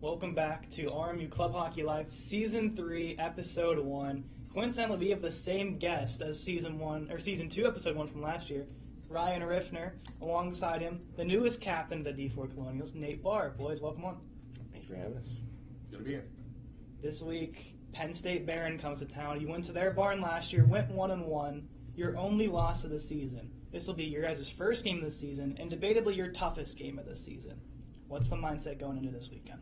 Welcome back to RMU Club Hockey Life, Season 3, Episode 1. Coincidentally, we have the same guest as Season 2, Episode 1 from last year, Ryan Riffner. Alongside him, the newest captain of the D4 Colonials, Nate Barr. Boys, welcome on. Thanks for having us. Good to be here. This week, Penn State Barron comes to town. You went to their barn last year, went 1-1. Your only loss of the season. This will be your guys' first game of the season, and debatably your toughest game of the season. What's the mindset going into this weekend?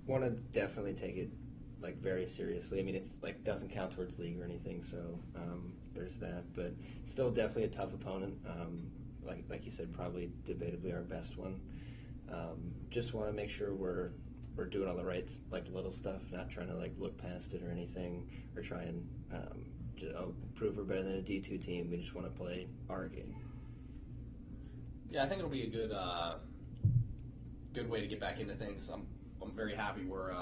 Want to definitely take it very seriously. It's doesn't count towards league or anything, so there's that. But still, definitely a tough opponent. Like you said, probably debatably our best one. Just want to make sure we're doing all the right little stuff, not trying to look past it or anything, or try and prove we're better than a D2 team. We just want to play our game. Yeah, I think it'll be a good way to get back into things. I'm very happy we're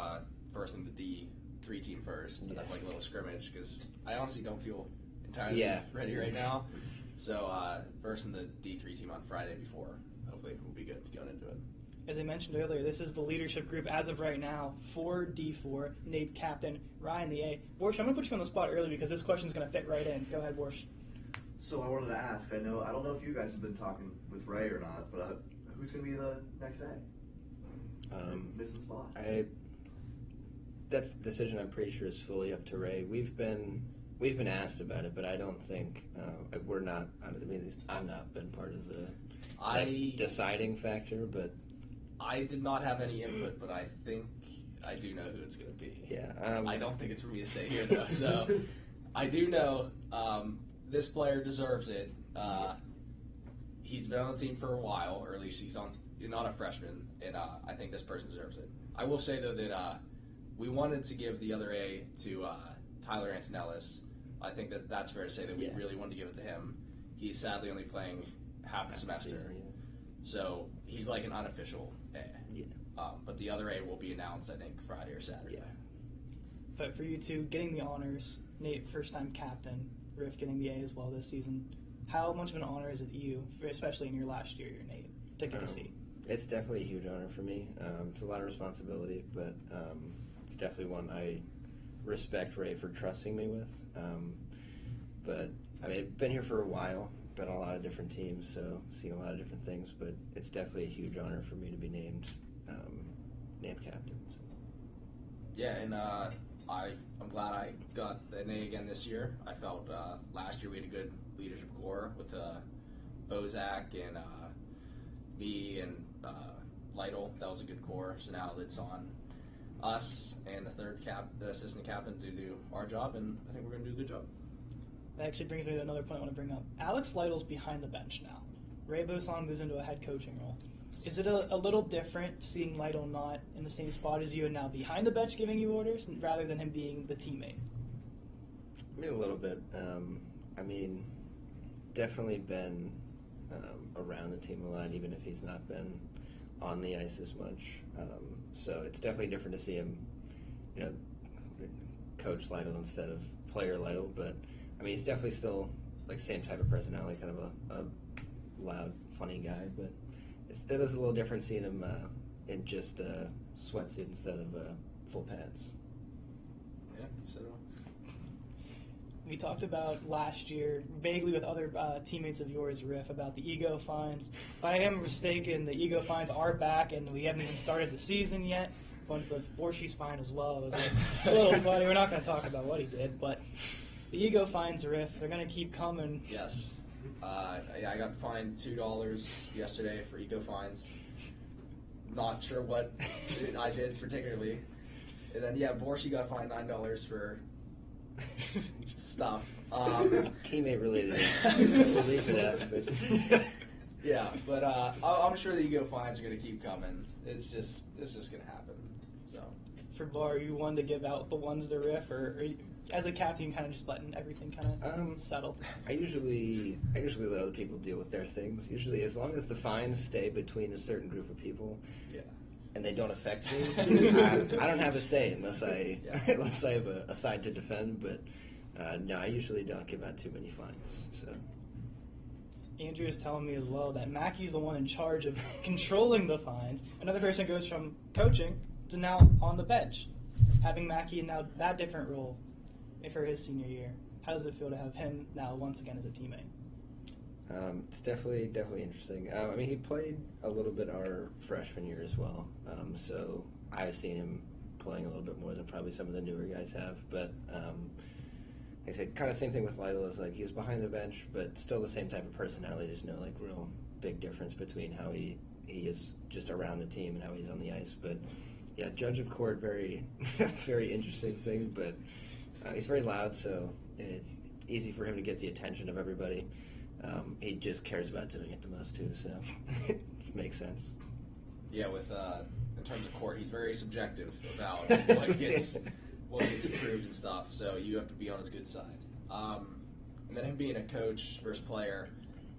first in the D3 team first. Yeah. That's like a little scrimmage because I honestly don't feel entirely ready right now. So first in the D3 team on Friday before. Hopefully it will be good going into it. As I mentioned earlier, this is the leadership group as of right now for D4. Nate, captain, Ryan, the A. Borsch, I'm going to put you on the spot early because this question is going to fit right in. Go ahead, Borsch. So I wanted to ask, I don't know if you guys have been talking with Ray or not, but who's going to be the next A? Missing spot. That's a decision I'm pretty sure is fully up to Ray. We've been asked about it, but I don't think we're not. At least I've not been part of the deciding factor. But I did not have any input, but I think I do know who it's going to be. Yeah. I don't think it's for me to say here though. So I do know this player deserves it. He's been on the team for a while, or at least he's not a freshman, and I think this person deserves it. I will say, though, that we wanted to give the other A to Tyler Antonellis. I think that's fair to say that we really wanted to give it to him. He's sadly only playing half the semester, so he's like an unofficial A. Yeah. But the other A will be announced, I think, Friday or Saturday. Yeah. But for you two, getting the honors, Nate, first-time captain, Riff getting the A as well this season, how much of an honor is it to you, especially in your last year, Nate, to get a C? It's definitely a huge honor for me. It's a lot of responsibility, but it's definitely one I respect Ray for trusting me with. But I've been here for a while, been on a lot of different teams, so seen a lot of different things. But it's definitely a huge honor for me to be named captain. So. Yeah, and I'm glad I got an A again this year. I felt last year we had a good leadership core with Bozak and me and Lytle. That was a good core. So now it's on us and the assistant captain to do our job, and I think we're going to do a good job. That actually brings me to another point I want to bring up. Alex Lytle's behind the bench now. Ray Boson moves into a head coaching role. Is it a little different seeing Lytle not in the same spot as you and now behind the bench giving you orders rather than him being the teammate? A little bit. Definitely been around the team a lot, even if he's not been on the ice as much. So it's definitely different to see him, coach Lytle instead of player Lytle. But he's definitely still same type of personality, kind of a loud, funny guy. But it is a little different seeing him in just a sweatsuit instead of full pads. Yeah, you said it all. We talked about last year, vaguely with other teammates of yours, Riff, about the ego fines. If I am mistaken, the ego fines are back, and we haven't even started the season yet. But the Borschi's fine as well. It was a little funny. We're not going to talk about what he did, but the ego fines, Riff, they're going to keep coming. Yes. I got fined $2 yesterday for ego fines. Not sure what I did particularly. And then, Borschi got fined $9 for stuff. Teammate related. We'll leave it at that. Yeah, but I'm sure the ego fines are going to keep coming. It's just going to happen. So For Barr, you wanted to give out the ones to Riff, or as a captain, kind of just letting everything kind of settle? I usually let other people deal with their things. Usually, as long as the fines stay between a certain group of people. Yeah. And they don't affect me. I don't have a say unless I have a side to defend. But no, I usually don't give out too many fines. So Andrew is telling me as well that Mackey's the one in charge of controlling the fines. Another person goes from coaching to now on the bench, having Mackey in now that different role for his senior year. How does it feel to have him now once again as a teammate? It's definitely interesting. I mean, he played a little bit our freshman year as well, so I've seen him playing a little bit more than probably some of the newer guys have. But like I said, kind of same thing with Lytle. Is like he was behind the bench, but still the same type of personality. There's no like real big difference between how he is just around the team and how he's on the ice. But yeah, judge of court, very very interesting thing. But he's very loud, so it's easy for him to get the attention of everybody. He just cares about doing it the most too, so it makes sense. Yeah, with in terms of court, he's very subjective about what gets approved and stuff. So you have to be on his good side. And then him being a coach versus player,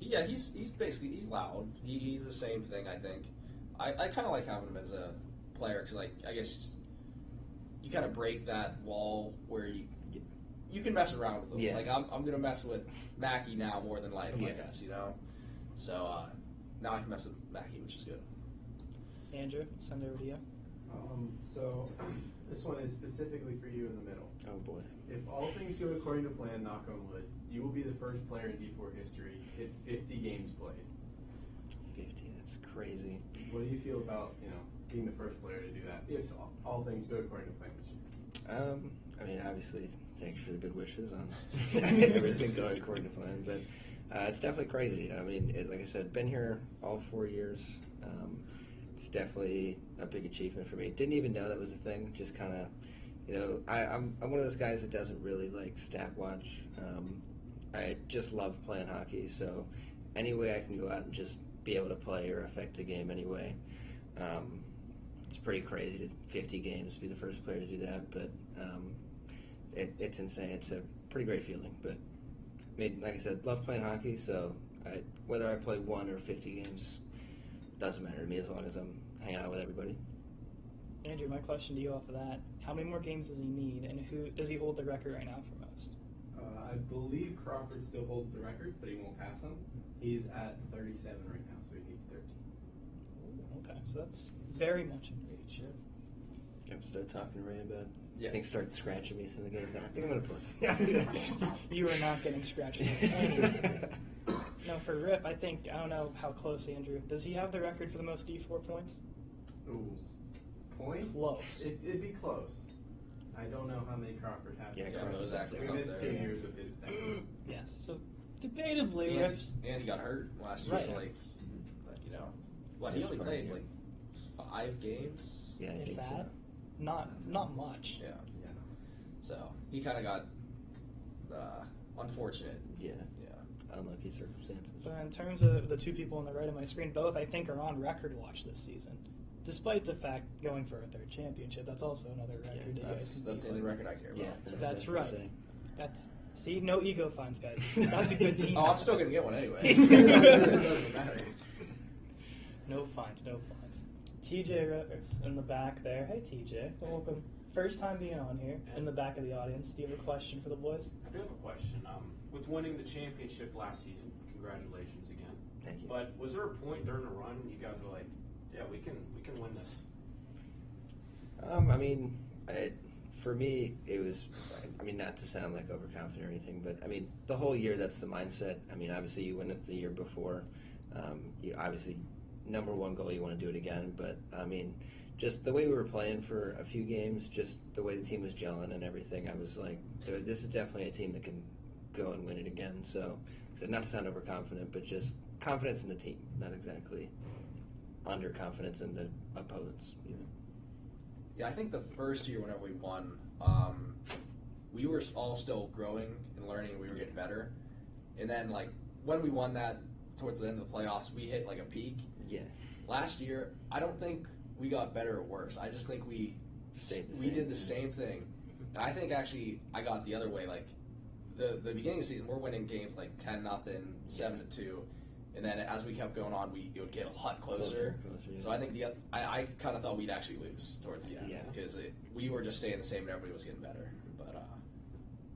he's basically loud. He's the same thing, I think. I kind of like having him as a player because I guess you kind of break that wall where you can mess around with him. Yeah. Like I'm gonna mess with Mackey now more than Lytle, I guess, So now I can mess with Mackey, which is good. Andrew, send it over to you. So this one is specifically for you in the middle. Oh boy. If all things go according to plan, knock on wood, you will be the first player in D4 history to hit 50 games played. 50, that's crazy. What do you feel about being the first player to do that? If all things go according to plan this year. I mean, obviously, thanks for the good wishes on everything going according to plan, but it's definitely crazy. I mean, like I said, been here all 4 years. It's definitely a big achievement for me. Didn't even know that was a thing. Just kind of, I'm one of those guys that doesn't really like stat watch. I just love playing hockey, so any way I can go out and just be able to play or affect a game anyway. It's pretty crazy to 50 games, be the first player to do that, but it's insane. It's a pretty great feeling. But I mean, like I said, love playing hockey, so whether I play 1 or 50 games doesn't matter to me as long as I'm hanging out with everybody. Andrew, my question to you off of that, how many more games does he need, and who does he hold the record right now for most? I believe Crawford still holds the record, but he won't pass him. He's at 37 right now, so he needs 13. Ooh, okay, so that's very much in reach. I'm still talking to Ray about. Yeah. I think start scratching me some of the games now. I think I'm gonna play. You are not getting scratched with anything. No, for Riff, I don't know how close, Andrew. Does he have the record for the most D4 points? Ooh. Points? Close. It'd be close. I don't know how many Crawford has. Yeah, Crawford's actually We up missed there. 2 years of his thing. Yes. So, debatably, Riff's. And he got hurt last year, Right. so he only played 5 games. Yeah, I If think that, so. not much. Yeah. So he kind of got unfortunate. Yeah, Yeah. unlucky circumstances. But in terms of the two people on the right of my screen, both I think are on record watch this season. Despite the fact going for a third championship, that's also another record. Yeah, that you guys can That's beat. the only record I care about. Yeah, That's what I'm right. saying. See, no ego fines, guys. That's a good team. Oh, I'm still gonna get one anyway. It doesn't matter. No fines, no fines. TJ in the back there. Hey, TJ. Welcome. First time being on here in the back of the audience. Do you have a question for the boys? I do have a question. With winning the championship last season, congratulations again. Thank you. But was there a point during the run you guys were like, yeah, we can win this? I mean, for me, it was, I mean, not to sound like overconfident or anything, but I mean, the whole year, that's the mindset. I mean, obviously, you win it the year before. You obviously, number one goal, you want to do it again. But I mean, just the way we were playing for a few games, just the way the team was gelling and everything, I was like, this is definitely a team that can go and win it again. So, not to sound overconfident, but just confidence in the team, not exactly underconfidence in the opponents. You know? Yeah, I think the first year whenever we won, we were all still growing and learning. We were getting better, and then like when we won that towards the end of the playoffs, we hit like a peak. Yeah. Last year, I don't think we got better or worse. I just think we did the same thing. And I think actually I got the other way. Like the beginning of the season, we're winning games like 10-0, 7-2. And then as we kept going on, it would get a lot closer. Yeah. So I think I kind of thought we'd actually lose towards the end because we were just staying the same and everybody was getting better. But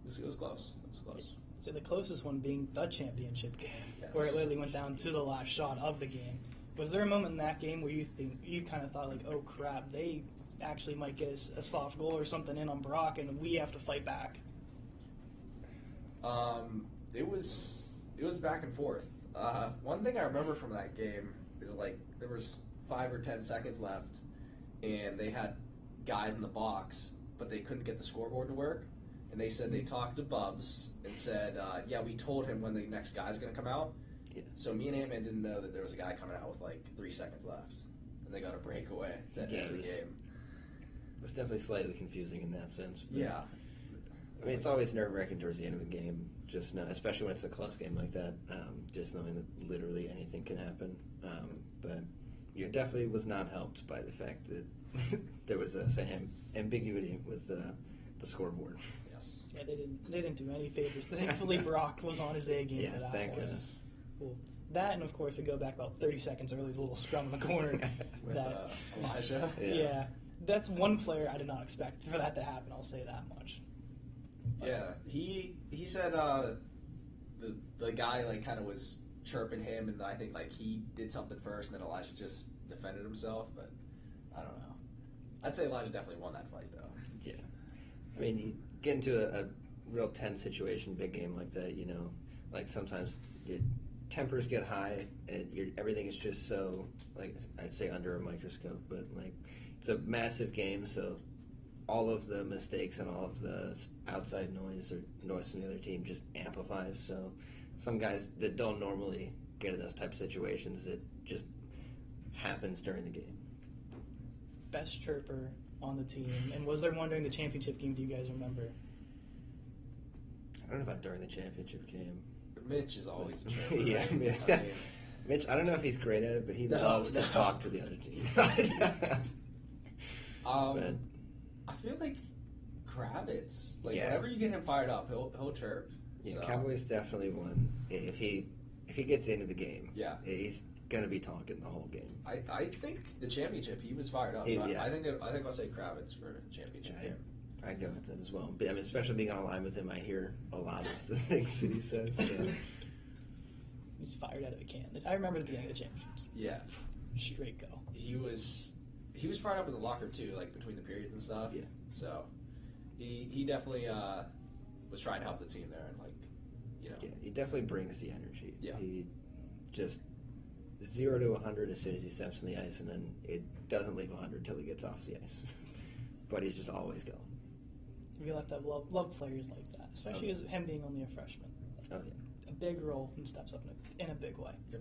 it was close. It was close. So the closest one being the championship game, Yes. where it literally went down to the last shot of the game. Was there a moment in that game where you kind of thought like, oh crap, they actually might get a soft goal or something in on Brock, and we have to fight back? It was back and forth. One thing I remember from that game is like there was 5 or 10 seconds left, and they had guys in the box, but they couldn't get the scoreboard to work. And they said they talked to Bubs and said, yeah, we told him when the next guy's going to come out. Yeah. So me and Ant-Man didn't know that there was a guy coming out with like 3 seconds left. And they got a breakaway to end the game. It's definitely slightly confusing in that sense. But, Yeah. I mean, it's always nerve-wracking towards the end of the game, especially when it's a close game like that, just knowing that literally anything can happen. But it definitely was not helped by the fact that there was some ambiguity with the scoreboard. Yes. Yeah, they didn't do any favors. Thankfully, Brock was on his A game Yeah, for that thank one. goodness. Cool. That, and of course, we go back about 30 seconds early, the little scrum in the corner. With Elijah. Yeah, that's one player I did not expect for that to happen. I'll say that much. Yeah, he said the guy like kind of was chirping him, and I think like he did something first, and then Elijah just defended himself. But I don't know. I'd say Elijah definitely won that fight though. Yeah. I mean, you get into a real tense situation, big game like that, like sometimes your tempers get high and everything is just so, like, I'd say under a microscope, but like it's a massive game, so all of the mistakes and all of the outside noise or noise from the other team just amplifies. So some guys that don't normally get in those type of situations, it just happens during the game. Best chirper on the team, and was there one during the championship game? Do you guys remember? I don't know about during the championship game. Mitch is always a chirper. Yeah, right? I mean, Mitch, I don't know if he's great at it, but he loves to talk to the other team. But, I feel like Kravitz, like Yeah. whenever you get him fired up, he'll chirp. yeah, So, Cowboys definitely won. If he gets into the game, Yeah. he's gonna be talking the whole game. I think the championship he was fired up. So Yeah. I think I'll say Kravitz for the championship Yeah, game. I'd go with that as well. But, I mean, especially being on a line with him, I hear a lot of the things that he says. So. He's fired out of a can. I remember the beginning of the championship. Yeah, Straight go. he was fired up in the locker too, like between the periods and stuff. Yeah. So he definitely was trying to help the team there, and like Yeah, he definitely brings the energy. Yeah. He just 0 to 100 as soon as he steps on the ice, and then it doesn't leave 100 until he gets off the ice. But he's just always going. We like to have love players like that, especially as him being only a freshman. Oh, yeah. A big role and steps up in a big way. Yep.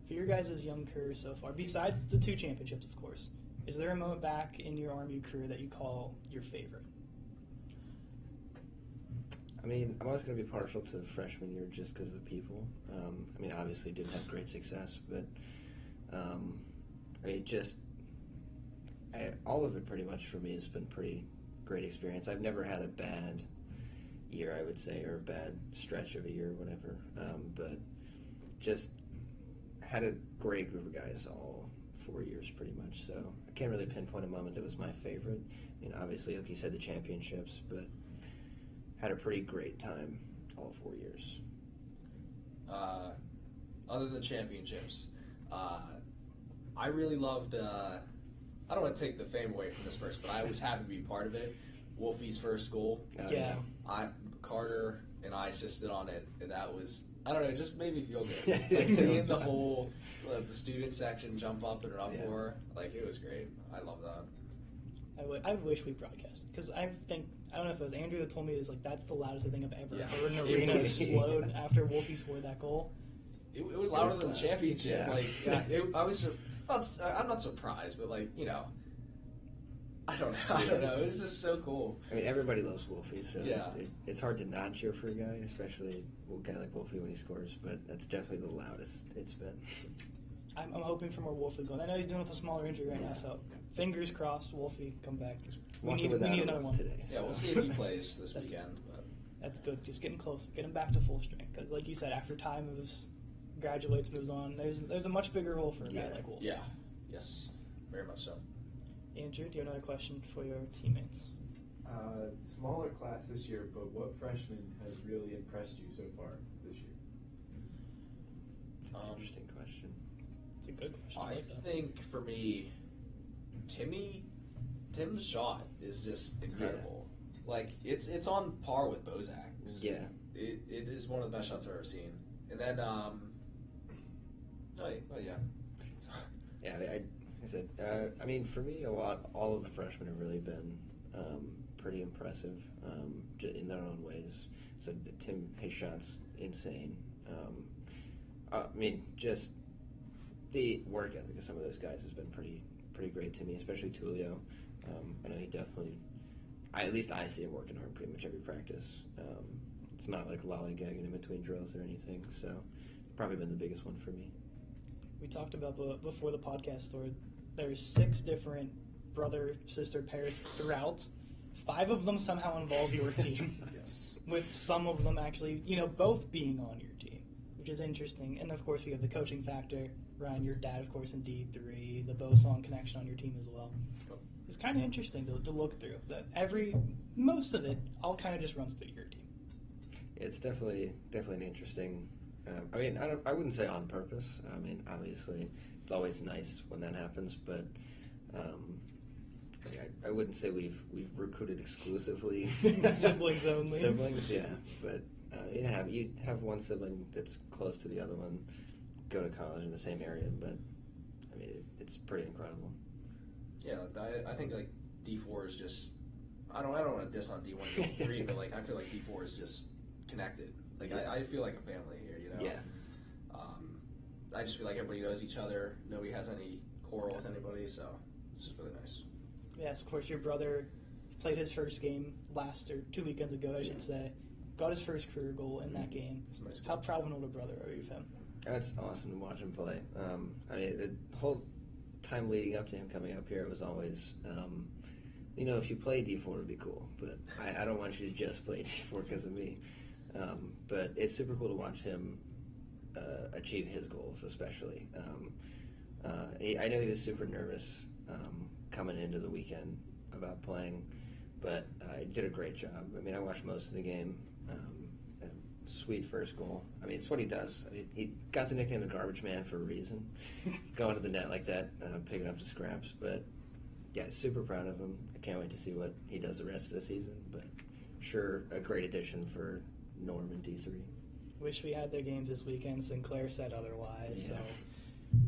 For your guys' young career so far, besides the 2 championships, of course, is there a moment back in your Army career that you call your favorite? I mean, I'm always going to be partial to the freshman year just because of the people. I mean, obviously didn't have great success, but I mean, all of it pretty much for me has been pretty great experience. I've never had a bad year, I would say, or a bad stretch of a year or whatever, but just had a great group of guys all 4 years pretty much, so I can't really pinpoint a moment that was my favorite. I mean, obviously, like you said, the championships, but had a pretty great time all 4 years. Other than the championships, I really loved. I don't want to take the fame away from this person, but I was happy to be part of it. Wolfie's first goal. Yeah. Carter and I assisted on it, and that was, I don't know, it just made me feel good. Like seeing the whole the student section jump up in an uproar, like it was great. I love that. I wish we broadcast, because I don't know if it was Andrew that told me this, like that's the loudest thing I've ever Yeah. heard an arena explode after Wolfie scored that goal. It was louder than the championship. Yeah. Like, I'm not surprised, but like, I don't know. It was just so cool. I mean, everybody loves Wolfie, so Yeah. it's hard to not cheer for a guy, especially a guy like Wolfie when he scores, but that's definitely the loudest it's been. I'm hoping for more Wolfie going. I know he's dealing with a smaller injury right now, so fingers crossed Wolfie come back. We Walking need without him another one today. Yeah, so. we'll see if he plays this That's- weekend. But That's good. Just getting close, get him back to full strength. Because, like you said, after time moves, graduates, moves on, there's a much bigger role for a guy like Wolfie. yeah, yes, very much so. Andrew, do you have another question for your teammates? Smaller class this year, but what freshman has really impressed you so far this year? It's an interesting question. It's a good question. I like that. think for me, Tim's shot is just incredible. Like it's on par with Bozak's. Yeah. It is one of the best shots I've ever seen. And then yeah. Yeah, I said, I mean, for me, all of the freshmen have really been pretty impressive in their own ways. So Tim, his shot's insane. I mean, just the work ethic of some of those guys has been pretty great to me, especially Tulio. I know he definitely, at least I see him working hard pretty much every practice. It's not like lollygagging in between drills or anything, so it's probably been the biggest one for me. We talked about before the podcast started. There's 6 different brother-sister pairs throughout. 5 of them somehow involve your team. Yes. With some of them actually, both being on your team, which is interesting. And of course, we have the coaching factor. Ryan, your dad, of course, in D3, the Bosong connection on your team as well. It's kind of interesting to look through. That most of it all kind of just runs through your team. It's definitely an interesting. I mean, I wouldn't say on purpose. I mean, obviously, it's always nice when that happens, but I wouldn't say we've recruited exclusively Siblings only. Siblings, yeah. But you have one sibling that's close to the other one, go to college in the same area. But I mean, it's pretty incredible. Yeah, I think like D4 is just. I don't want to diss on D1 and D3, but like I feel like D4 is just connected. Like I feel like a family here, Yeah. I just feel like everybody knows each other. Nobody has any quarrel with anybody, so it's just really nice. Yes, of course, your brother played his first game 2 weekends ago, I should say. Got his first career goal in that game. It's nice. How proud of an older brother are you of him? That's awesome to watch him play. I mean, the whole time leading up to him coming up here, it was always, if you play D4, it'd be cool. But I don't want you to just play D4 because of me. But it's super cool to watch him achieve his goals, especially. I know he was super nervous coming into the weekend about playing, but he did a great job. I mean, I watched most of the game. Sweet first goal. I mean, it's what he does. I mean, he got the nickname the garbage man for a reason, going to the net like that, picking up the scraps. But yeah, super proud of him. I can't wait to see what he does the rest of the season. But sure, a great addition for Norm in D3. Wish we had their games this weekend. Sinclair said otherwise. Yeah. So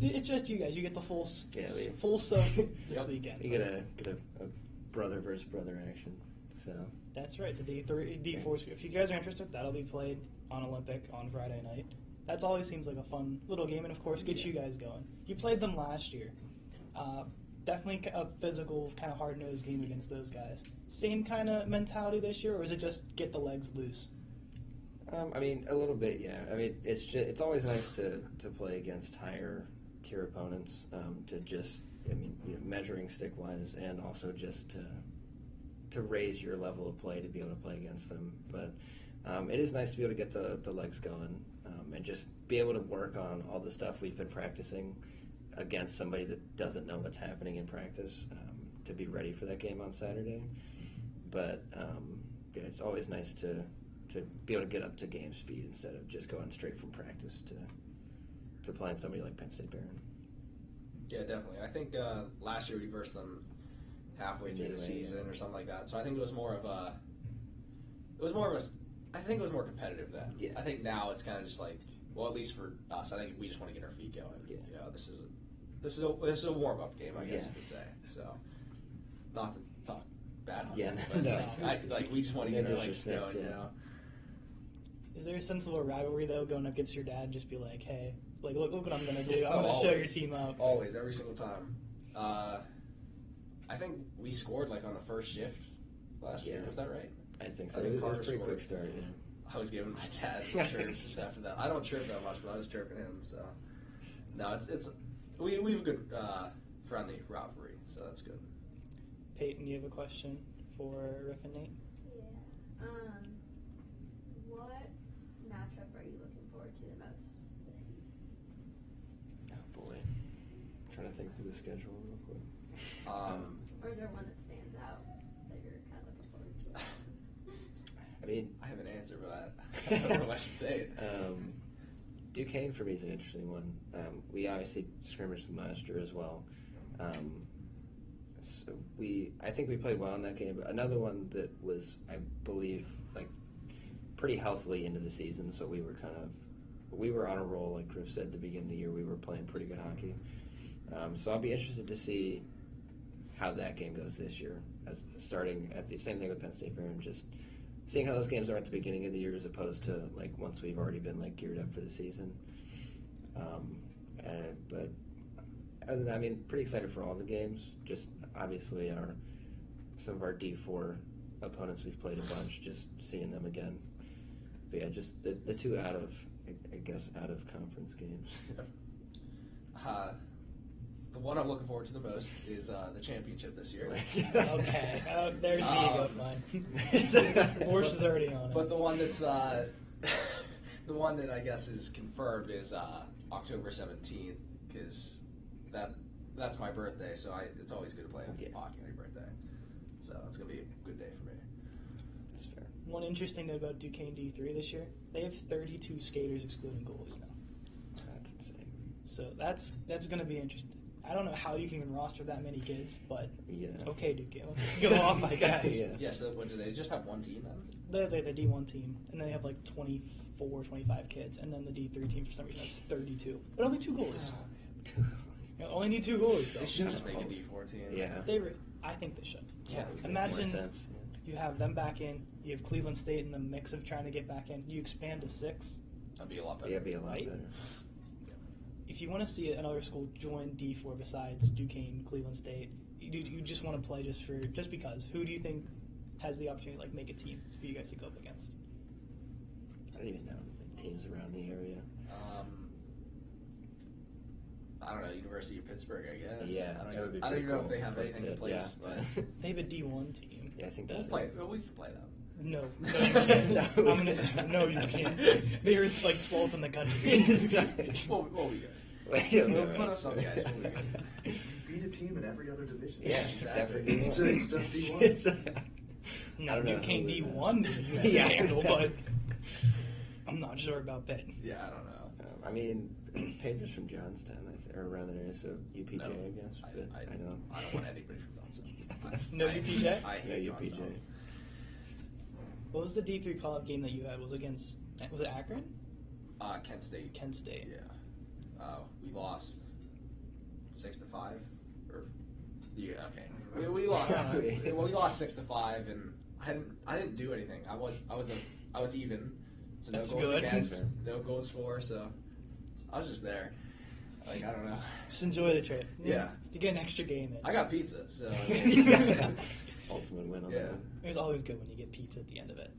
it's just you guys. You get the full soak this weekend. You get a brother versus brother action. So that's right. The D4. If you guys are interested, that'll be played on Olympic on Friday night. That always seems like a fun little game, and of course, gets you guys going. You played them last year. Definitely a physical, kind of hard-nosed game against those guys. Same kind of mentality this year, or is it just get the legs loose? I mean, a little bit, yeah. I mean, it's always nice to play against higher tier opponents. Measuring stick wise, and also just to raise your level of play to be able to play against them. But it is nice to be able to get the legs going and just be able to work on all the stuff we've been practicing against somebody that doesn't know what's happening in practice to be ready for that game on Saturday. But it's always nice to be able to get up to game speed instead of just going straight from practice to playing somebody like Penn State Barron. Yeah, definitely. I think last year we versed them halfway through the season or something like that. So I think it was more of a. I think it was more competitive then. Yeah. I think now it's kind of just like, well, at least for us, I think we just want to get our feet going. Yeah. This is a warm up game, I guess you could say. So, not to talk bad on them, but no. we just want to get our legs going. Is there a sense of a rivalry though, going up against your dad, just be like, hey, look what I'm gonna do. I'm gonna show your team up. Always, every single time. I think we scored on the first shift last year. Was that right? I think so. I think It was Carter a pretty scored. quick start. Yeah. I was giving my dad some chirps just after that. I don't chirp that much, but I was chirping him. So no, we have a good friendly rivalry, so that's good. Peyton, you have a question for Riff and Nate? Yeah. What matchup are you looking forward to the most this season? Oh boy, I'm trying to think through the schedule real quick. Or is there one that stands out that you're kind of looking forward to? I mean, I have an answer, but I don't know if I should say it. Duquesne for me is an interesting one. We obviously scrimmaged them last year as well. So I think we played well in that game. But another one that was, I believe, like pretty healthily into the season. So we were on a roll, like Griff said at the beginning of the year. We were playing pretty good hockey. So I'll be interested to see how that game goes this year. As starting at the same thing with Penn State Barron, just seeing how those games are at the beginning of the year as opposed to like once we've already been like geared up for the season. But other than that, I mean, pretty excited for all the games. Just obviously some of our D4 opponents we've played a bunch, just seeing them again. But yeah, just the two out of conference games. The one I'm looking forward to the most is the championship this year. Okay, there's the ego fine. The horse is already on it. But the one that's the one that I guess is confirmed is October 17th, because that's my birthday. So it's always good to play hockey on your birthday. So it's gonna be a good day for me. That's fair. One interesting note about Duquesne D3 this year, they have 32 skaters excluding goalies now. That's insane. So that's going to be interesting. I don't know how you can even roster that many kids, but Yeah. okay, Duquesne, let's go off, I guess. Yeah. So what do they just have one team then? They're the D1 team, and they have like 24, 25 kids, and then the D3 team for some reason has 32, but only 2 goalies. You only need 2 goalies though. They should just make a D4 team. Yeah. I think they should. Yeah. More Imagine sense. you have them back in. You have Cleveland State in the mix of trying to get back in. You expand to 6. That'd be a lot better. Yeah, it'd be a lot Right? better. If you want to see another school join D4 besides Duquesne, Cleveland State, you just want to play just because. Who do you think has the opportunity to like make a team for you guys to go up against? I don't even know teams around the area. I don't know, University of Pittsburgh, I guess. Yeah, I that would be don't pretty even know cool. if they have anything in place, but They have a D1 team. Yeah, I think we'll that's play. it. Well, we can play them. No, you can't. I'm going to say no, you can't. They're like 12th in the country. We'll be good. We'll Put us on the ice. We'll be good. Beat a team in every other division. Yeah, except for It's D1. just D1. I No, don't know Duquesne who D1 you have Yeah. to handle, but I'm not sure about that. Yeah, I don't know. I mean, Pedro's from Johnstown, or around that area, so UPJ, No, I guess. But I don't. I don't want anybody from Johnstown. No UPJ? I No hate UPJ. Johnstown. What was the D3 call-up game that you had? Was it Akron? Kent State. Kent State. Yeah. We lost 6-5. Or yeah, okay. We lost. We lost 6-5, and I didn't do anything. I was even. So no That's goals good. against, no goals for. So I was just there. Like, I don't know. Just enjoy the trip. Yeah. You get an extra game in. I got pizza, so. Ultimate win on Yeah. that one. It's always good when you get pizza at the end of it.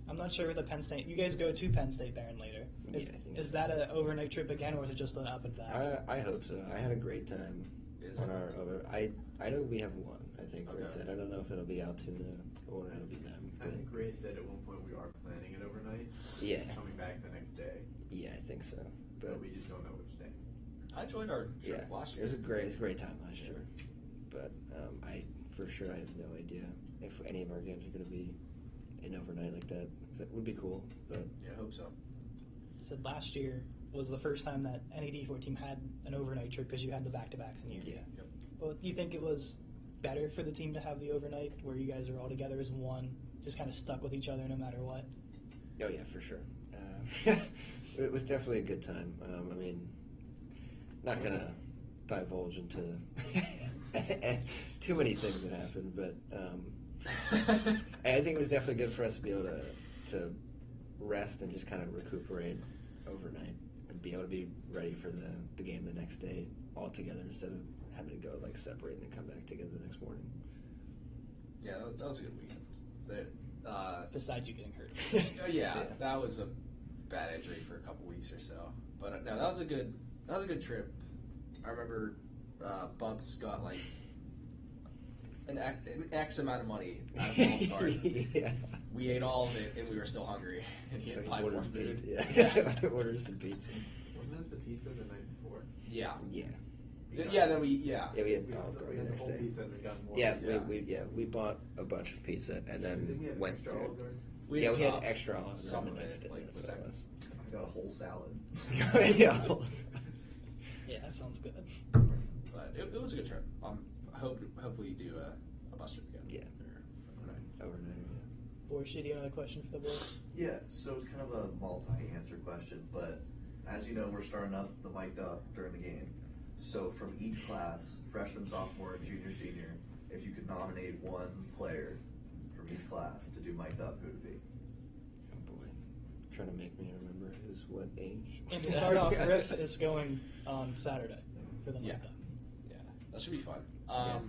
I'm not sure with the Penn State. You guys go to Penn State Barron later. Is, Yeah, I think is so. that an overnight trip again, or is it just an up and back? I hope so. I had a great time Is on it? our over. I know we have one. I think Ray Okay. said. I don't know if it'll be Altoona or it'll be them. I think Ray said at one point we are planning it overnight. Yeah, Coming back the next day, yeah, I think so. but But we just don't know which day. I enjoyed our yeah, trip last it year. was a great time last year. But I for sure I have no idea if any of our games are going to be an overnight like that. 'Cause that would be cool, but Yeah, I hope so. Said last year was the first time that any D4 team had an overnight trip because you had the back-to-backs in your yeah. Well, do you think it was better for the team to have the overnight where you guys are all together as one, just kind of stuck with each other no matter what? Oh yeah, for sure. It was definitely a good time. I mean, not gonna divulge into too many things that happened, but I think it was definitely good for us to be able to rest and just kind of recuperate overnight and be able to be ready for the game the next day all together instead of having to go like separate and then come back together the next morning. Yeah, that was a good weekend. Besides you getting hurt. Yeah, that was a bad injury for a couple weeks or so. But no, that was a good trip. I remember Bubs got like an X amount of money out of the card. Yeah. We ate all of it, and we were still hungry. And he had to buy more Ordered food. pizza. Yeah. Ordered some pizza. Wasn't it the pizza the night before? Yeah. Yeah. Yeah. Then we Yeah, we had We Olive Garden had the the next whole day. pizza and we got more. Yeah, Yeah. we bought a bunch of pizza and Didn't we then have went extra through. Olive Garden? We Yeah, had we had some- extra olive some oil of the next it, day. like That's the what it second. was. I got a whole salad. Yeah. Yeah, that sounds good. But it was a good trip. Hopefully you do a bus trip again. Yeah. Or overnight. Overnight, Boris, do you have another question for the boys? Yeah, so it's kind of a multi-answer question, but as you know, we're starting up the mic'd up during the game. So from each class, freshman, sophomore, junior, senior, if you could nominate one player from each class to do mic'd up, who would it be? Oh boy. Trying to make me remember who's what age. And to start off, Riff is going on Saturday for the Yeah. month. Yeah, that should be fun. I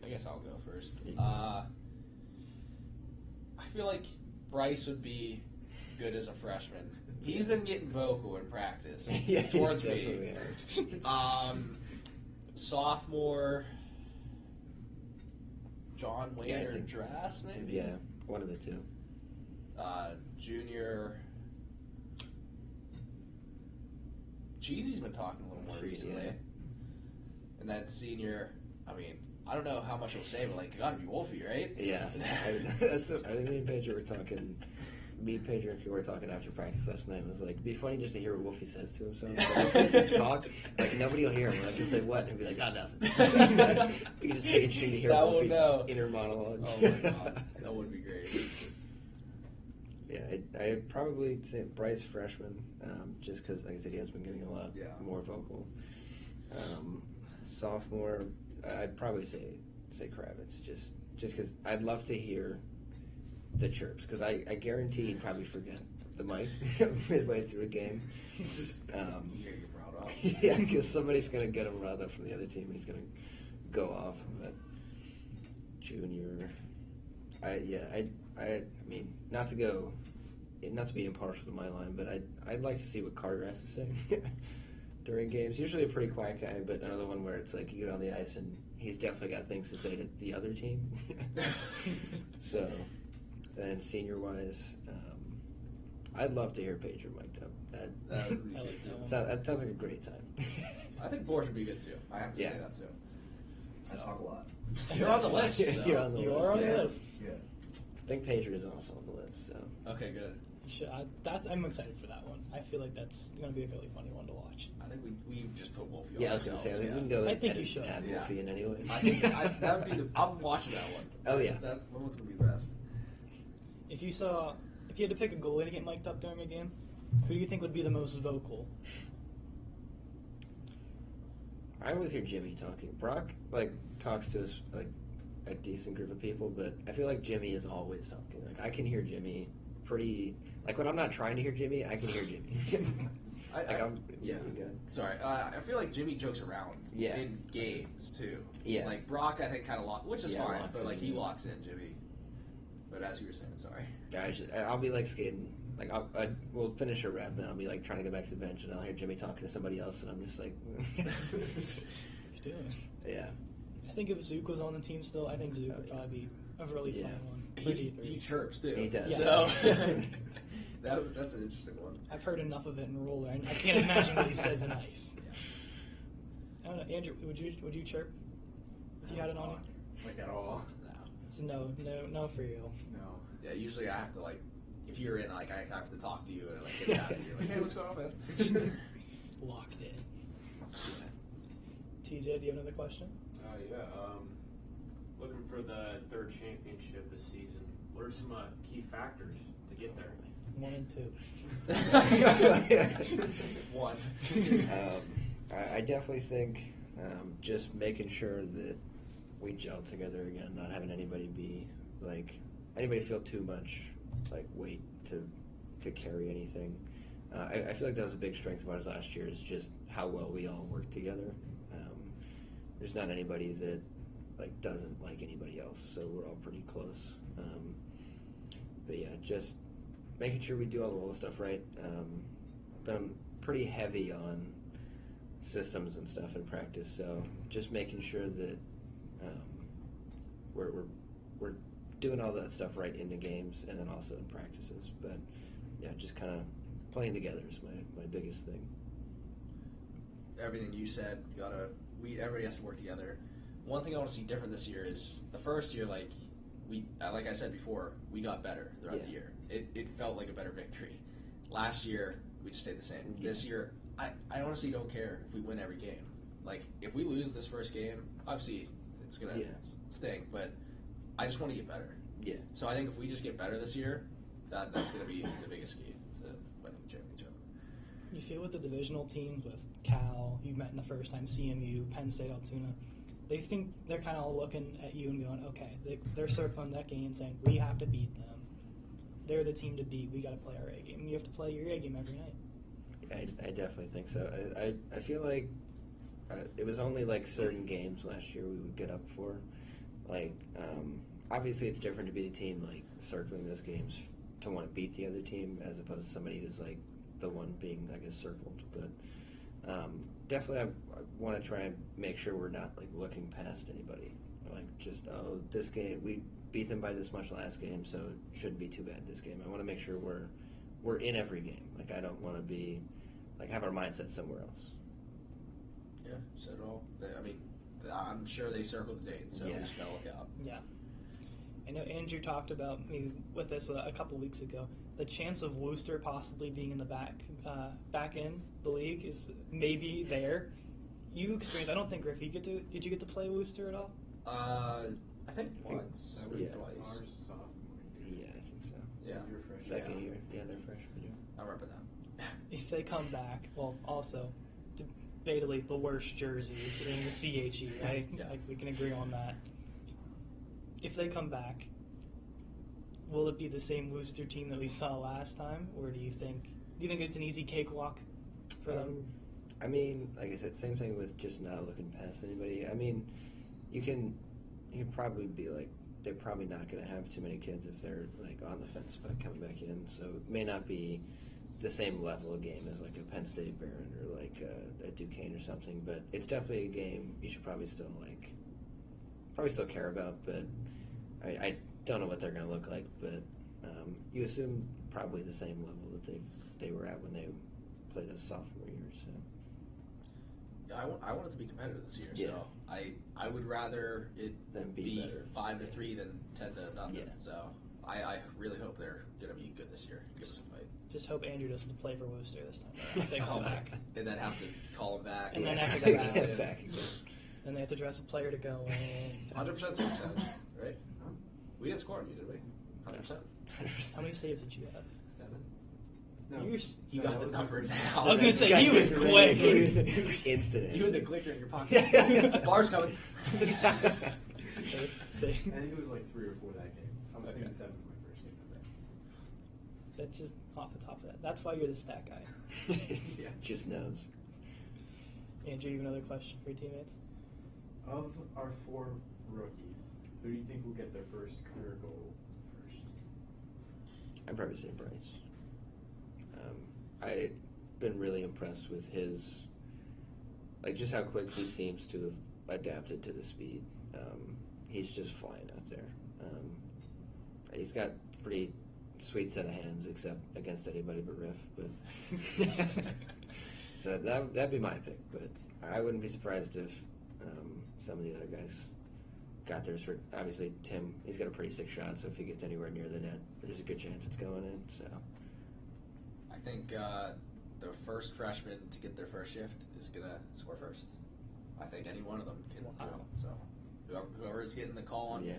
guess I'll go first. Yeah. I feel like Bryce would be good as a freshman. He's been getting vocal in practice Yeah, towards he me. definitely has. Sophomore, John Wayne Yeah, I or think- Drass, maybe? Yeah, one of the two. Junior, Cheesy's been talking a little more Cheesy, recently. yeah. And then senior, I mean, I don't know how much he'll say, but like, it gotta be Wolfie, right? Yeah, I think me and Pedro were talking. Me, Pedro, and Kiehl were talking after practice last night. It was like, it'd be funny just to hear what Wolfie says to himself. Like, if we just talk, like nobody will hear him. Like he'll say what, and he'll be like, nothing. We can just take it straight to hear That would Wolfie's know. inner monologue. Oh my god, that would be great. Yeah, I'd probably say Bryce freshman, just because, like I said, he has been getting a lot more vocal. Sophomore, I'd probably say Kravitz, just because I'd love to hear the chirps, because I guarantee he'd probably forget the mic midway through a game. You're gonna get brought up. Yeah, because somebody's gonna get him riled up from the other team. He's gonna go off. But junior, I mean, not to be impartial to my line, but I'd like to see what Carter has to say during games. Usually a pretty quiet guy, but another one where it's like you get on the ice and he's definitely got things to say to the other team. So, then senior wise, I'd love to hear Pedro mic'd up. That would be I good like too. that one. That sounds like a great time. I think Boris would be good too. I have to Yeah. say that too. I talk a lot. You're on the list. So. You're on the You list. are on the yeah. list. Yeah. I think Pedro is also on the list. So. Okay, good. I'm excited for that one. I feel like that's going to be a really funny one to watch. I think we just put Wolfie on Yeah, I was gonna say, I think we can go I think ahead you and should. add Yeah. Wolfie in anyway. I think that would be I'm watching that one. Oh, yeah. That one's gonna be the best. If you had to pick a goalie to get mic'd up during a game, who do you think would be the most vocal? I always hear Jimmy talking. Brock talks to us like a decent group of people, but I feel like Jimmy is always talking. Like I can hear Jimmy pretty. Like when I'm not trying to hear Jimmy, I can hear Jimmy. Yeah. Good. Sorry, I feel like Jimmy jokes around Yeah. in games too. Yeah. Like Brock, I think kind of which is Yeah, fine, locks but in, like he yeah. locks in Jimmy. But as you were saying, sorry. Yeah, I'll be like skating. Like we'll finish a rep, and I'll be like trying to get back to the bench, and I'll hear Jimmy talking to somebody else, and I'm just like, What are you doing? yeah. I think if Zook was on the team still, I think Zook would probably be a really Yeah. fun one for He D3. chirps too. He does. So that's an interesting one. I've heard enough of it in roller, and I can't imagine what he says in ice. I don't know, Andrew, would you chirp if you had it on you? Like at all? No. So no for you. No. Yeah, usually I have to if you're in I have to talk to you and get it out of you. Like, hey, what's going on, man? Locked in. TJ, do you have another question? Yeah. Looking for the third championship this season. What are some key factors to get there? 1 and 2. One. I definitely think just making sure that we gel together again, not having anybody feel too much weight to carry anything. I feel like that was a big strength of ours last year, is just how well we all work together. There's not anybody that doesn't like anybody else, so we're all pretty close. But yeah, just making sure we do all the little stuff right. But I'm pretty heavy on systems and stuff in practice, so just making sure that we're doing all that stuff right in the games and then also in practices. But yeah, just kind of playing together is my biggest thing. Everything you said, everybody has to work together. One thing I want to see different this year is the first year, like I said before, we got better throughout the year. It felt like a better victory. Last year, we just stayed the same. This year, I honestly don't care if we win every game. Like, if we lose this first game, obviously it's going to stink, but I just want to get better. Yeah. So I think if we just get better this year, that's going to be the biggest key to winning the championship. You feel with the divisional teams with Cal, you met in the first time, CMU, Penn State, Altoona, they think they're kind of all looking at you and going, okay, they're circling that game saying, we have to beat them. They're the team to beat. We got to play our A game. You have to play your A game every night. I definitely think so. I feel like it was only like certain games last year we would get up for. Like, obviously it's different to be the team like circling those games to want to beat the other team as opposed to somebody who's like the one being, I guess, circled. But definitely I want to try and make sure we're not like looking past anybody. Like, just, this game, we beat them by this much last game, so it shouldn't be too bad this game. I want to make sure we're in every game. Like, I don't want to be, like, have our mindset somewhere else. Yeah, said it all. I mean, I'm sure they circled the date, so we just gotta look out. Yeah. I know Andrew talked about maybe with us a couple weeks ago. The chance of Worcester possibly being in the back in the league is maybe there. You experienced. I don't think Griff. Did you get to play Worcester at all? I think once. That was Twice. our sophomore year. Yeah, I think so. Yeah. Your freshman. Second year. Yeah, their freshman year. I remember that. If they come back, well, also, debatably the worst jerseys in the CHE, right? Yeah. Like, we can agree on that. If they come back, will it be the same Worcester team that we saw last time, or do you think it's an easy cakewalk for them? I mean, like I said, same thing with just not looking past anybody. I mean, you can probably be like, they're probably not going to have too many kids if they're like on the fence about coming back in. So it may not be the same level of game as like a Penn State Barron or like a Duquesne or something. But it's definitely a game you should probably still care about. But I don't know what they're going to look like. But you assume probably the same level that they were at when they played as sophomore year. So. I want it to be competitive this year, Yeah. so I would rather it Then be better. 5-3 than 10-0. Yeah. So I really hope they're going to be good this year. Give us a fight. Just hope Andrew doesn't play for Worcester this time. If they come back. And then have to call him back. And then have to go back. Then they have to dress a player to go in. 100% success, right? We didn't score on you, did we? 100%. How many saves did you have? 7. You got the number now. I was going to say, he was quick. Instant. You had the clicker in your pocket. Bar's coming. See? I think it was like 3 or 4 that game. I was thinking 7 for my first game. That's just off the top of that. That's why you're the stat guy. Yeah. Just knows. Andrew, you have another question for your teammates? Of our 4 rookies, who do you think will get their first career goal first? I'd probably say Bryce. I've been really impressed with his, like, just how quick he seems to have adapted to the speed. He's just flying out there. He's got pretty sweet set of hands, except against anybody but Riff. But so that'd be my pick. But I wouldn't be surprised if some of the other guys got theirs. For obviously Tim, he's got a pretty sick shot, so if he gets anywhere near the net, there's a good chance it's going in. So. I think the first freshman to get their first shift is going to score first. I think any one of them can do it. So whoever is getting the call on. Yeah.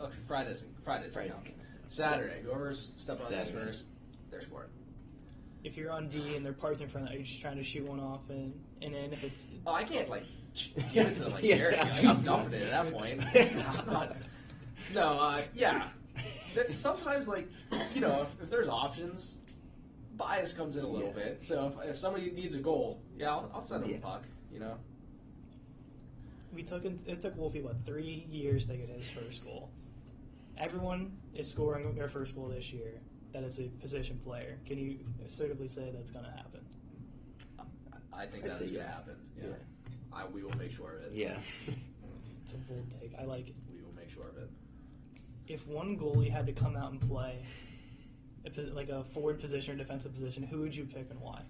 Okay, Friday's Friday. count. Saturday, whoever's stepping on this first, they're scoring. If you're on D and they're parked in front of you, you're just trying to shoot one off and in. If it's Oh, I can't give it to them like charity. Like, I'm dumping it at that point. I'm not. No, yeah. Sometimes, like, if there's options, bias comes in a little bit. So if somebody needs a goal, I'll send them a puck. it took Wolfie 3 years to get his first goal. Everyone is scoring their first goal this year. That is a position player. Can you assertively say that's going to happen? I think that's going to happen. Yeah. We will make sure of it. Yeah. It's a bold take. I like it. We will make sure of it. If one goalie had to come out and play, like a forward position or defensive position, who would you pick and why?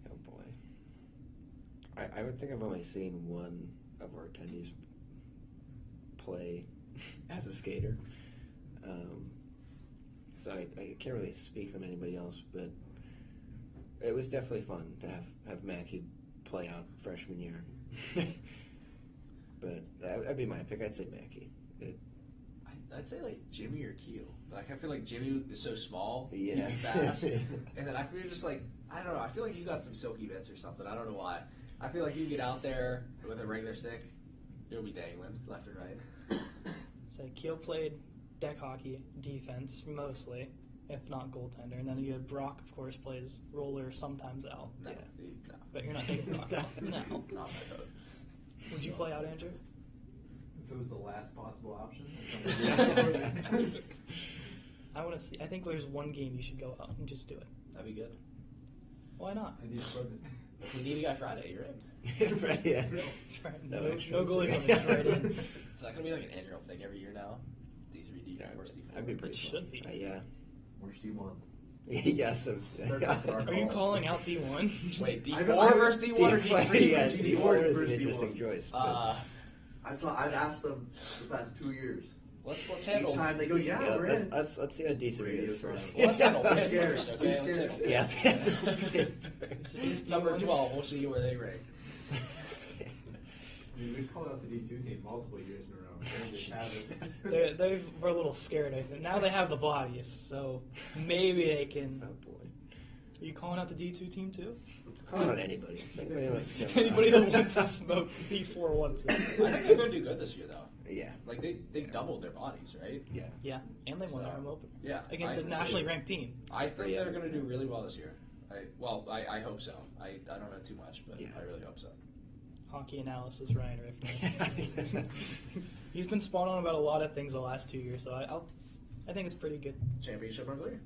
Oh boy. I would think I've only seen one of our attendees play as a skater. So I can't really speak from anybody else, but it was definitely fun to have Mackey play out freshman year. But that'd be my pick. I'd say Mackey. I'd say like Jimmy or Kiehl. Like I feel like Jimmy is so small, Yeah. he'd be fast, and then I feel just like I don't know. I feel like you got some silky bits or something. I don't know why. I feel like you get out there with a regular stick, you'll be dangling left and right. So Kiehl played deck hockey, defense mostly, if not goaltender, and then you have Brock, of course, plays roller sometimes out. No, Yeah. no, But you're not taking Brock out. No. not my vote. Would you play out, Andrew? If it was the last possible option. I want to see. I think there's one game you should go out and just do it. That'd be good. Why not? I need equipment. If we need a guy Friday, you're in. Right, yeah. No, No no extras. goalie coming right in. Is that gonna be like an annual thing every year now? D3, D4, D4. That'd be pretty It fun. should be. Yeah. Where's D1? Yes. Are you calling out D1? Wait, I D4 don't- versus D1 or D3 Yes, versus D4 D1? is an versus interesting D1. choice. but- I've asked them the past 2 years. let's handle. Each time they go, yeah, Yeah, we're in. let's see how D3 is Radio first. Well, let's handle I'm Pitt scared. first, okay? I'm Let's scared. handle Yeah, let's handle Pitt. Pitt Is Number D1 12. We'll see where they rank. I mean, we've called out the D2 team multiple years in a row. They just haven't. They were a little scared, I think. Now they have the bodies, so maybe they can. Oh boy. Are you calling out the D2 team too? Not anybody. Anybody wants to come Anybody out. that wants to smoke D4 wants it. I think they're going to do good this year, though. Yeah. Like, they doubled their bodies, right? Yeah. Yeah, and they won the So, home opener Yeah. against I- a nationally ranked team. I think Yeah. they're going to do really well this year. I hope so. I don't know too much, but Yeah. I really hope so. Hockey analysis, Ryan Riffner. He's been spot on about a lot of things the last 2 years, so I think it's pretty good. Championship burglary?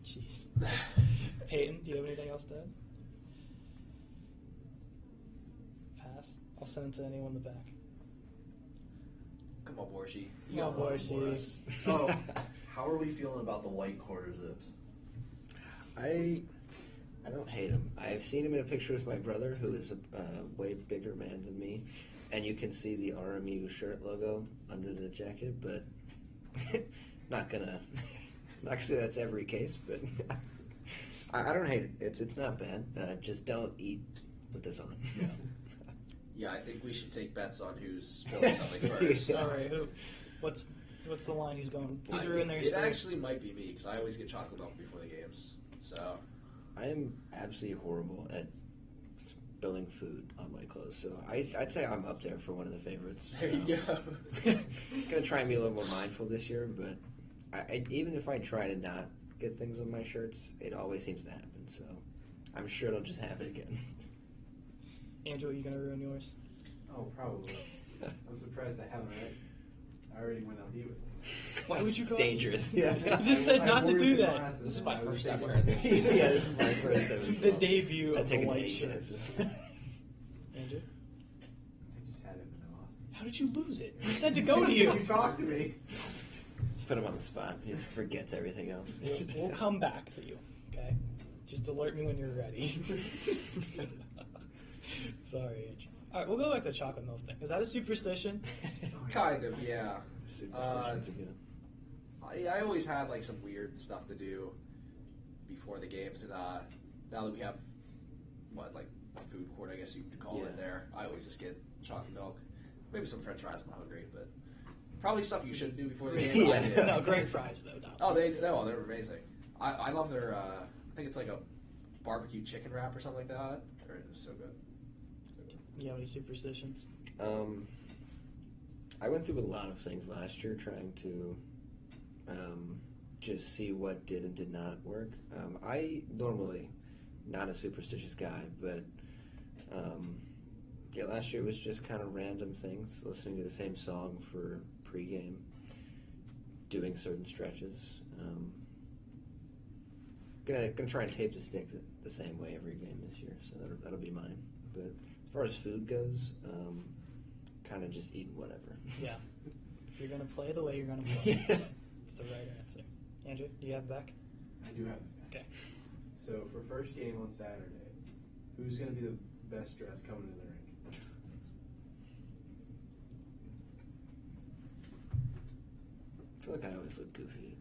Jeez. Peyton, do you have anything else to add? Pass. I'll send it to anyone in the back. Come on, Borshi. Come on, Borshi. Oh, how are we feeling about the white quarter zips? I don't hate him. I've seen him in a picture with my brother, who is a way bigger man than me, and you can see the RMU shirt logo under the jacket. But not gonna say that's every case. But I don't hate it. It's not bad. Just don't eat with this on. Yeah, I think we should take bets on who's spilling something first. All right, what's the line he's going? Who's ruining their It spirits? actually might be me, because I always get chocolate milk before the games. So, I am absolutely horrible at spilling food on my clothes, so I'd say I'm up there for one of the favorites. there you go. Gonna try and be a little more mindful this year, but I even if I try to not get things on my shirts, it always seems to happen. So I'm sure it'll just happen again. Andrew, are you gonna ruin yours? Oh, probably. I'm surprised I haven't already. I already went out to eat with them. Why would you It's go? dangerous. You just said I not to wore do the that. glasses This is and my I was first time taking- wearing this. Yeah, this is my first time as The well. debut I of take the an white A shirts. chances. Andrew, I just had it and I lost how did you lose it? You said to go to you. You talked to me. Put him on the spot. He just forgets everything else. We'll come back to you, okay? Just alert me when you're ready. Sorry, Andrew. All right, we'll go back to the chocolate milk thing. Is that a superstition? Kind of, yeah. Superstitions again. I always had like some weird stuff to do before the games, and now that we have like a food court, I guess you could call it there. I always just get chocolate milk, maybe some French fries. I'm hungry, but probably stuff you shouldn't do before the game. Yeah. I did. No, great fries though. No. Oh, they're amazing. I love their. I think it's like a barbecue chicken wrap or something like that. It's so good. So good. You have any superstitions? I went through a lot of things last year trying to just see what did and did not work. I normally not a superstitious guy, but yeah, last year it was just kind of random things, listening to the same song for pregame, doing certain stretches. Gonna try and tape the stick the same way every game this year, so that'll be mine. But as far as food goes, kind of just eating whatever. Yeah. You're gonna play the way you're gonna play. It's the right answer. Andrew, do you have back? I do have it. Okay. So for first game on Saturday, who's going to be the best dressed coming to the rink? always look goofy.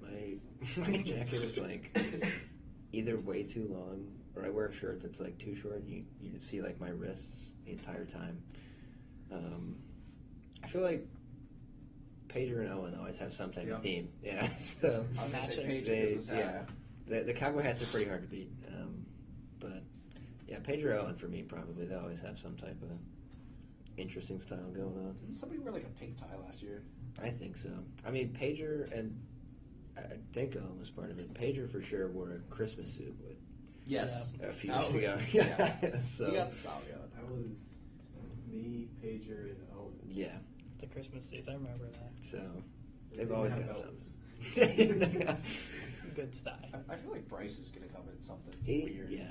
My jacket is like either way too long, or I wear a shirt that's like too short. And you can see like my wrists the entire time. I feel like Pager and Owen always have some type of theme. Yeah, so I was going to say Matching. Pager gets his hat. the cowboy hats are pretty hard to beat. But yeah, Pager Owen for me probably. They always have some type of interesting style going on. Didn't somebody wear like a pink tie last year? I think so. I mean, Pager and I think Owen was part of it. Pager for sure wore a Christmas suit with Yes. a few years ago. Yeah. So He got the style going. That was me, Pager, and Owen. yeah. The Christmas days, I remember that. So They they've didn't always have got belts. something. Good style. I feel like Bryce is going to come in something He, weird. yeah.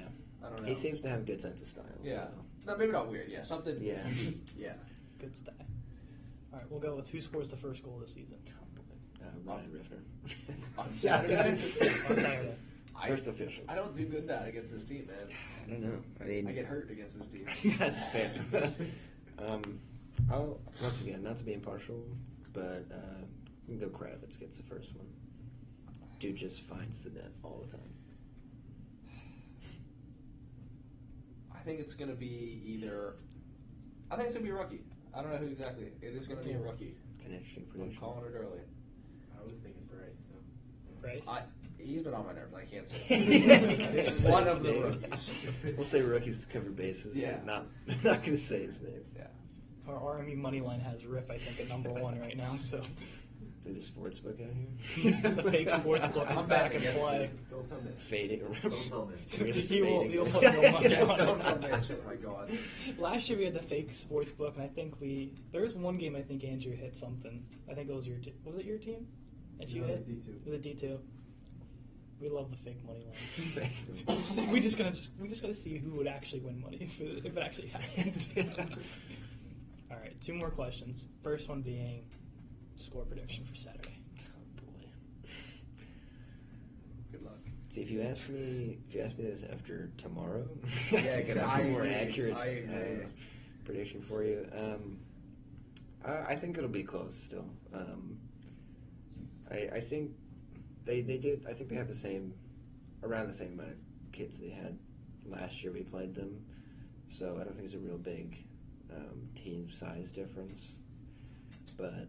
I don't know. He seems to have a good sense of style. Yeah. So. No, maybe not weird. Yeah, something Yeah. unique. Yeah. Good style. All right, we'll go with who scores the first goal of the season Ryan Riffner. On Saturday? on Saturday. First official. I don't do good now against this team, man. I don't know. I mean, I get hurt against this team. That's fair. I'll once again, not to be impartial, but we can go Kravitz gets the first one. Dude just finds the net all the time. I think it's going to be either. I think it's going to be a rookie. I don't know who exactly. It is going to be a rookie. It's an interesting I'm prediction. calling it early. I was thinking Bryce. So. Bryce? He's been on my nerves. I can't say it. One of the rookies. We'll say rookies to cover bases. Yeah. But not going to say his name. Yeah. Our RMU money line has Riff, I think, at number one right now. So Maybe a sports book out here. the fake sports book is I'm back betting in against play. it. Don't tell me. Fading. Don't tell me. He will put no money Yeah, on don't it. tell me. Oh my god. Last year we had the fake sports book, and I think there was one game I think Andrew hit something. I think it was your was it your team? That you No, hit? it was D2. Was it D2? We love the fake money line. we just gotta see who would actually win money if it actually happens. All right, two more questions. First one being score prediction for Saturday. Oh boy. Good luck. See, if you ask me this after tomorrow, Yeah, I think I'd exactly. have a I more agree. accurate I agree. prediction for you. I think it'll be close still. I think they did. I think they have around the same amount of kids they had last year we played them. So I don't think it's a real big team size difference. But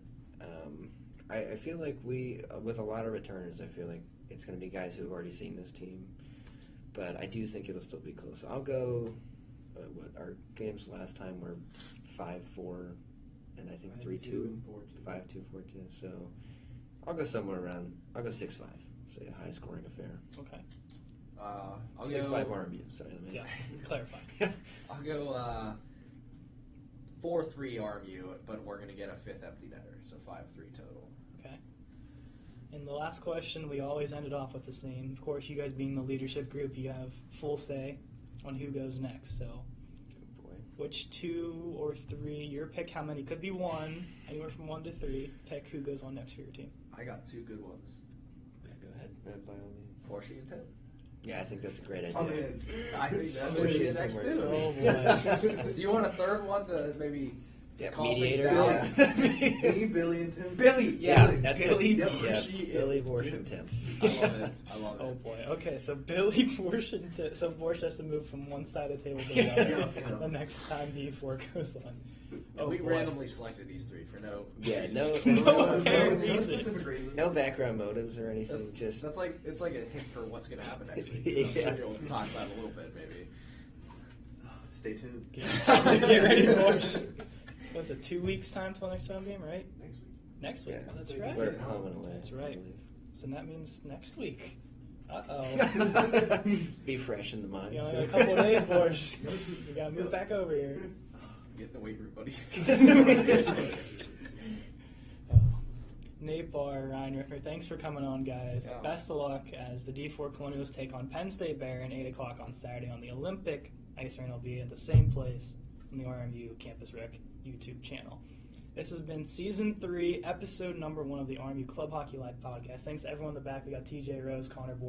I feel like with a lot of returners, I feel like it's going to be guys who have already seen this team. But I do think it'll still be close. I'll go. Our games last time were 5-4, and I think 3-2, 5-2, 4-2. So I'll go somewhere around. I'll go 6-5. Say a high scoring affair. Okay. I'll 6-5 go. RMU. Sorry, let me. Yeah, clarify. I'll go 4-3 RMU, but we're gonna get a fifth empty netter, so 5-3 total. Okay. And the last question, we always ended off with the same. Of course, you guys being the leadership group, you have full say on who goes next. So, Oh boy. which 2 or 3, your pick, how many? Could be 1, anywhere from 1 to 3. Pick who goes on next for your team. I got 2 good ones. Yeah, go ahead. By all means. Porsche and Tim. Yeah, I think that's a great idea. I'm in. I think that's Porsche what you and next Tim too. Oh, boy. Do you want a third one to maybe Yeah, calm mediator. things down? Yeah. Me, Billy, and Tim. Billy, yeah, That's Billy, it. Yep. Yeah, Porsche, Billy, and Porsche, Tim. and Tim. I love it. I love it. Oh boy. Okay, so Billy Porsche, so Porsche has to move from one side of the table to the Yeah. other Yeah. the next time D4 goes on. And Oh we boy. randomly selected these 3 for no. Yeah, reason. no, No no, apparent no reason. specific reason. no background motives or anything. That's, Just that's like it's like a hint for what's gonna happen next week. So I'm Yeah. sure you'll talk about it a little bit, maybe. Stay tuned. Get ready, Porsche. What's it? 2 weeks time till next home game, right? Next week. Next week. yeah, Oh, that's right. We're home and away. That's I right. believe. So that means next week. Uh-oh. Be fresh in the mind. You know, in a couple of days, Porsche. You gotta move back over here. Get in the weight room, buddy. Nate Barr, Ryan Riffner, thanks for coming on, guys. Yeah. Best of luck as the D4 Colonials take on Penn State Barron 8 o'clock on Saturday on the Olympic Ice Arena. Will be at the same place on the RMU Campus Rec YouTube channel. This has been Season 3, Episode number 1 of the RMU Club Hockey Live podcast. Thanks to everyone in the back. We got TJ Rose, Connor Board.